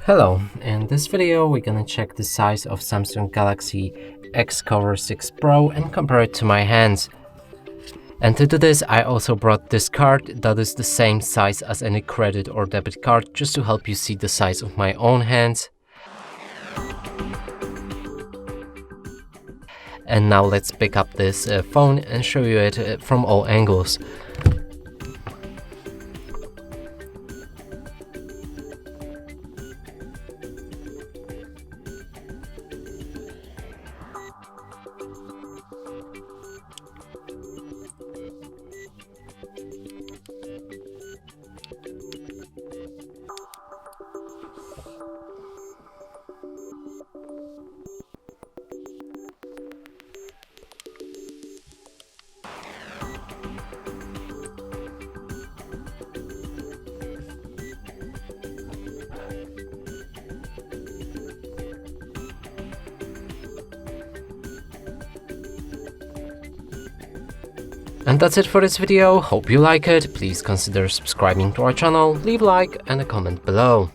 Hello, in this video we're gonna check the size of Samsung Galaxy Xcover6 Pro and compare it to my hands. And to do this I also brought this card that is the same size as any credit or debit card, just to help you see the size of my own hands. And now let's pick up this phone and show you it from all angles. And that's it for this video. Hope you like it. Please consider subscribing to our channel, leave a like and a comment below.